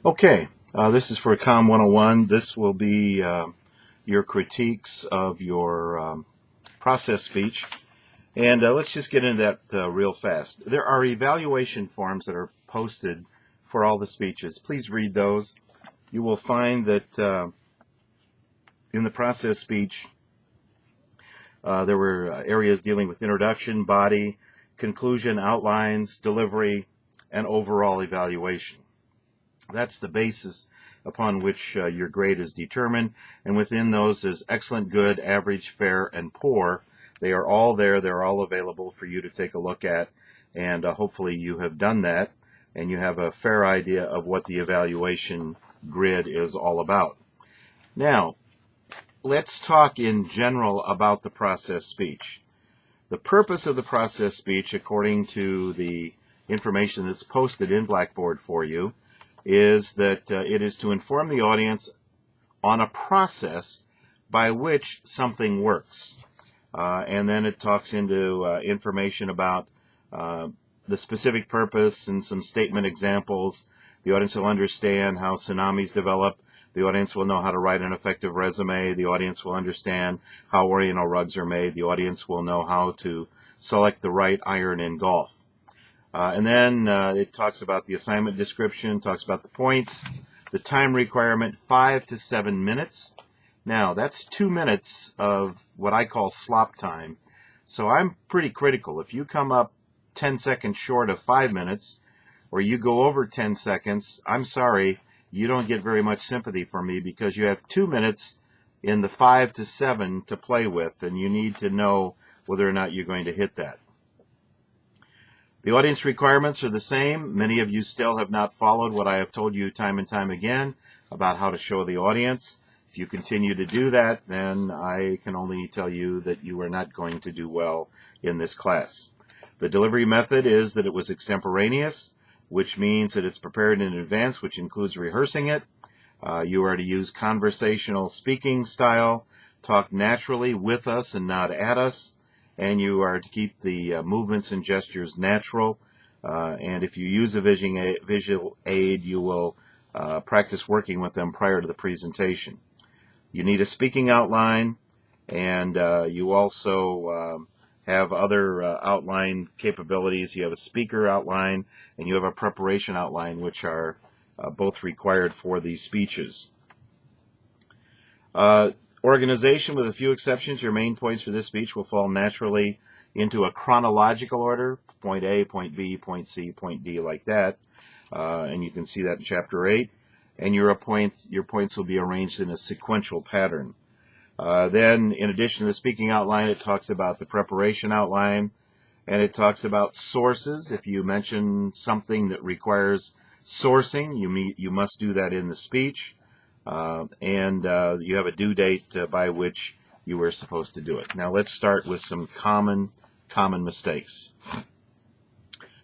Okay, this is for COMM 101. This will be your critiques of your process speech. And let's just get into that real fast. There are evaluation forms that are posted for all the speeches. Please read those. You will find that in the process speech, there were areas dealing with introduction, body, conclusion, outlines, delivery, and overall evaluation. That's the basis upon which your grade is determined, and within those is excellent, good, average, fair, and poor. They are all there. They're all available for you to take a look at, and hopefully you have done that, and you have a fair idea of what the evaluation grid is all about. Now, let's talk in general about the process speech. The purpose of the process speech, according to the information that's posted in Blackboard for you, is that it is to inform the audience on a process by which something works. And then it talks into information about the specific purpose and some statement examples. The audience will understand how tsunamis develop. The audience will know how to write an effective resume. The audience will understand how Oriental rugs are made. The audience will know how to select the right iron in golf. And then it talks about the assignment description, talks about the points, the time requirement, 5 to 7 minutes. Now, that's 2 minutes of what I call slop time. So I'm pretty critical. If you come up 10 seconds short of 5 minutes, or you go over 10 seconds, I'm sorry, you don't get very much sympathy from me because you have 2 minutes in the 5 to 7 to play with, and you need to know whether or not you're going to hit that. The audience requirements are the same. Many of you still have not followed what I have told you time and time again about how to show the audience. If you continue to do that, then I can only tell you that you are not going to do well in this class. The delivery method is that it was extemporaneous, which means that it's prepared in advance, which includes rehearsing it. You are to use conversational speaking style, talk naturally with us and not at us. And you are to keep the movements and gestures natural. And if you use a visual aid, you will practice working with them prior to the presentation. You need a speaking outline, and you also have other outline capabilities. You have a speaker outline, and you have a preparation outline, which are both required for these speeches. Organization, with a few exceptions, your main points for this speech will fall naturally into a chronological order, point A, point B, point C, point D, like that. And you can see that in Chapter 8. And your points will be arranged in a sequential pattern. Then, in addition to the speaking outline, it talks about the preparation outline, and it talks about sources. If you mention something that requires sourcing, you must do that in the speech. And you have a due date by which you were supposed to do it. Now let's start with some common mistakes.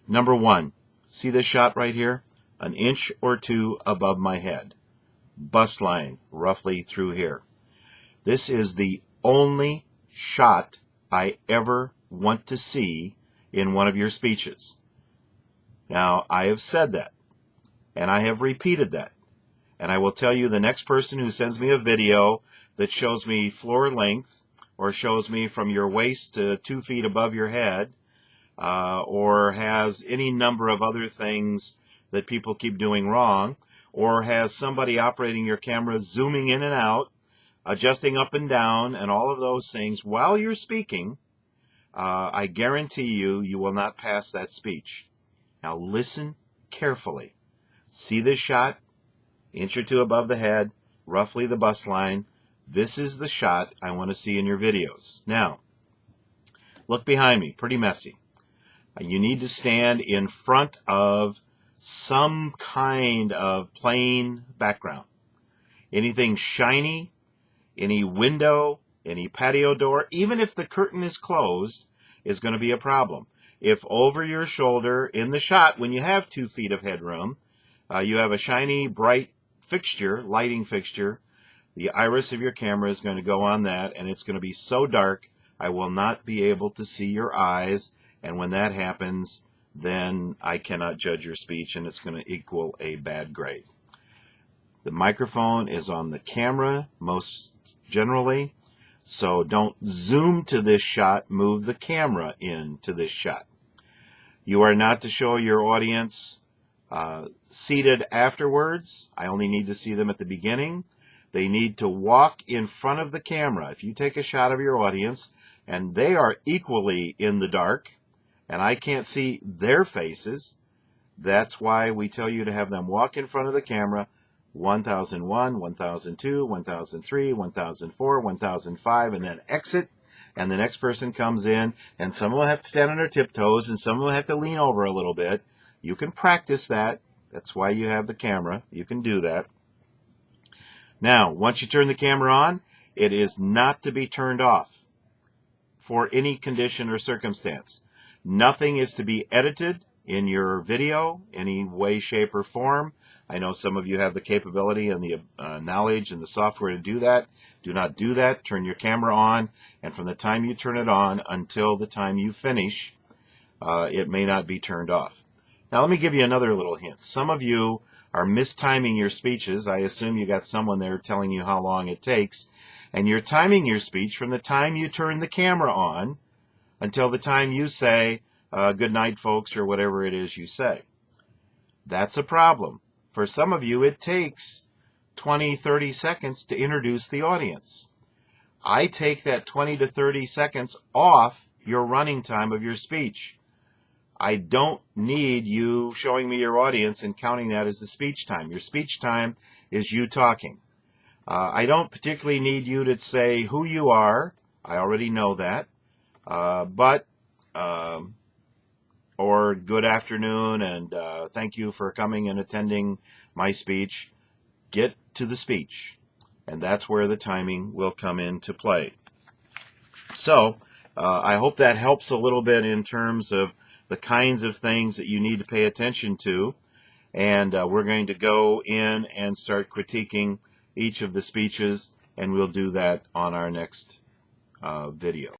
Number 1, see this shot right here? An inch or 2 above my head. Bust line roughly through here. This is the only shot I ever want to see in one of your speeches. Now, I have said that, and I have repeated that. And I will tell you, the next person who sends me a video that shows me floor length, or shows me from your waist to 2 feet above your head, or has any number of other things that people keep doing wrong, or has somebody operating your camera zooming in and out, adjusting up and down, and all of those things while you're speaking, I guarantee you will not pass that speech. Now listen carefully. See this shot? Inch or 2 above the head, roughly the bust line. This is the shot I want to see in your videos. Now, look behind me, pretty messy. You need to stand in front of some kind of plain background. Anything shiny, any window, any patio door, even if the curtain is closed, is going to be a problem. If over your shoulder in the shot, when you have 2 feet of headroom, you have a shiny, bright fixture, lighting fixture, the iris of your camera is going to go on that, and it's going to be so dark I will not be able to see your eyes, and when that happens, then I cannot judge your speech, and it's going to equal a bad grade. The microphone is on the camera most generally, so don't zoom to this shot, move the camera into this shot. You are not to show your audience seated afterwards. I only need to see them at the beginning. They need to walk in front of the camera. If you take a shot of your audience and they are equally in the dark and I can't see their faces, that's why we tell you to have them walk in front of the camera 1001, 1002, 1003, 1004, 1005, and then exit, and the next person comes in, and some will have to stand on their tiptoes, and some will have to lean over a little bit. You can practice that. That's why you have the camera. You can do that. Now, once you turn the camera on, it is not to be turned off for any condition or circumstance. Nothing is to be edited in your video, any way, shape, or form. I know some of you have the capability and the knowledge and the software to do that. Do not do that. Turn your camera on, and from the time you turn it on until the time you finish, it may not be turned off. Now, let me give you another little hint. Some of you are mistiming your speeches. I assume you got someone there telling you how long it takes, and you're timing your speech from the time you turn the camera on until the time you say, good night, folks, or whatever it is you say. That's a problem. For some of you, it takes 20, 30 seconds to introduce the audience. I take that 20 to 30 seconds off your running time of your speech. I don't need you showing me your audience and counting that as the speech time. Your speech time is you talking. I don't particularly need you to say who you are. I already know that. Or good afternoon and thank you for coming and attending my speech. Get to the speech, and that's where the timing will come into play. So I hope that helps a little bit in terms of the kinds of things that you need to pay attention to, and we're going to go in and start critiquing each of the speeches, and we'll do that on our next video.